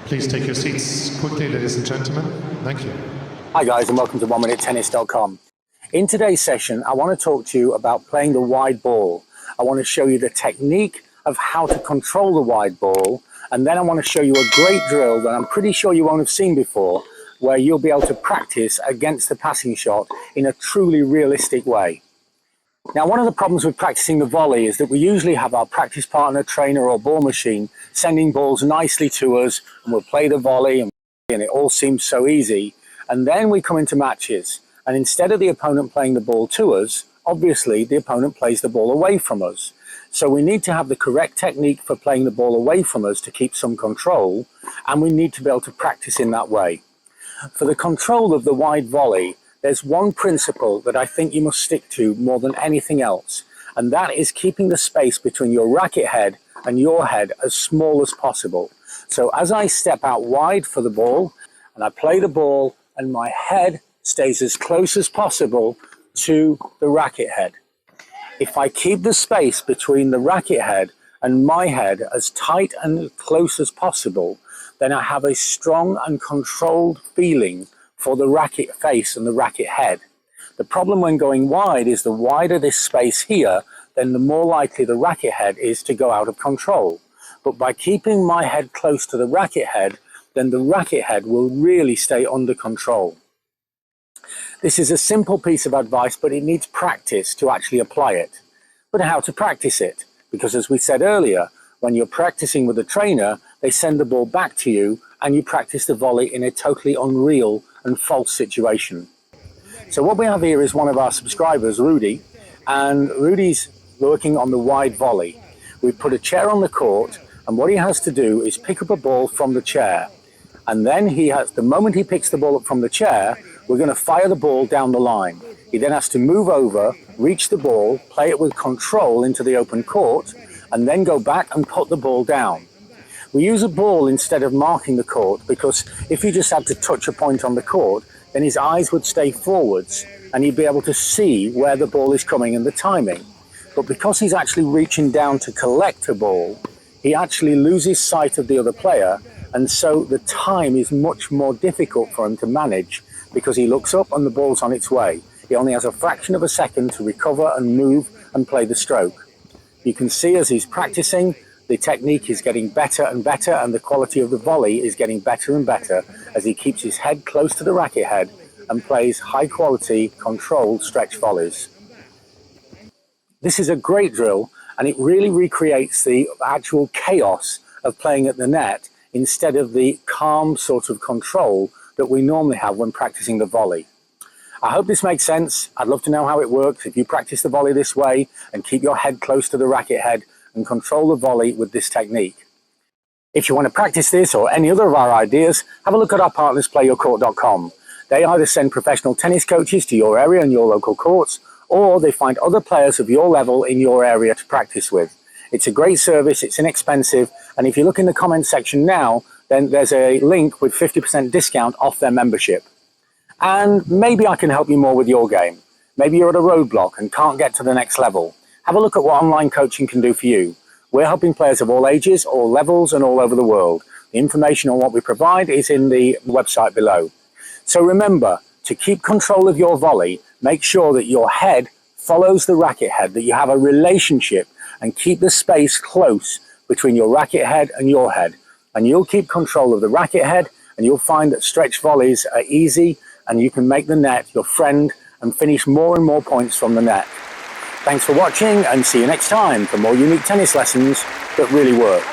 Please take your seats quickly, ladies and gentlemen. Thank you. Hi guys, and welcome to oneminutetennis.com. In today's session, I want to talk to you about playing the wide ball. I want to show you the technique of how to control the wide ball, and then I want to show you a great drill that I'm pretty sure you won't have seen before, where you'll be able to practice against the passing shot in a truly realistic way. Now, one of the problems with practicing the volley is that we usually have our practice partner, trainer or ball machine sending balls nicely to us, and we'll play the volley and it all seems so easy. And then we come into matches, and instead of the opponent playing the ball to us, obviously the opponent plays the ball away from us. So we need to have the correct technique for playing the ball away from us to keep some control, and we need to be able to practice in that way. For the control of the wide volley, there's one principle that I think you must stick to more than anything else, and that is keeping the space between your racket head and your head as small as possible. So as I step out wide for the ball, and I play the ball, and my head stays as close as possible to the racket head. If I keep the space between the racket head and my head as tight and close as possible, then I have a strong and controlled feeling for the racket face and the racket head. The problem when going wide is the wider this space here, then the more likely the racket head is to go out of control. But by keeping my head close to the racket head, then the racket head will really stay under control. This is a simple piece of advice, but it needs practice to actually apply it. But how to practice it? Because as we said earlier, when you're practicing with a trainer, they send the ball back to you and you practice the volley in a totally unreal and false situation. So what we have here is one of our subscribers, Rudy, and Rudy's working on the wide volley. We've put a chair on the court, and what he has to do is pick up a ball from the chair. And then the moment he picks the ball up from the chair, we're going to fire the ball down the line. He then has to move over, reach the ball, play it with control into the open court, and then go back and put the ball down. We use a ball instead of marking the court, because if he just had to touch a point on the court, then his eyes would stay forwards and he'd be able to see where the ball is coming and the timing. But because he's actually reaching down to collect a ball, he actually loses sight of the other player, and so the time is much more difficult for him to manage because he looks up and the ball's on its way. He only has a fraction of a second to recover and move and play the stroke. You can see as he's practicing, the technique is getting better and better, and the quality of the volley is getting better and better as he keeps his head close to the racket head and plays high quality, controlled stretch volleys. This is a great drill, and it really recreates the actual chaos of playing at the net instead of the calm sort of control that we normally have when practicing the volley. I hope this makes sense. I'd love to know how it works if you practice the volley this way and keep your head close to the racket head and control the volley with this technique. If you want to practice this or any other of our ideas, have a look at our partners playyourcourt.com. They either send professional tennis coaches to your area and your local courts, or they find other players of your level in your area to practice with. It's a great service, it's inexpensive, and if you look in the comments section now, then there's a link with 50% discount off their membership. And maybe I can help you more with your game. Maybe you're at a roadblock and can't get to the next level. Have a look at what online coaching can do for you. We're helping players of all ages, all levels, and all over the world. The information on what we provide is in the website below. So remember, to keep control of your volley, make sure that your head follows the racket head, that you have a relationship, and keep the space close between your racket head and your head. And you'll keep control of the racket head, and you'll find that stretch volleys are easy, and you can make the net your friend and finish more and more points from the net. Thanks for watching, and see you next time for more unique tennis lessons that really work.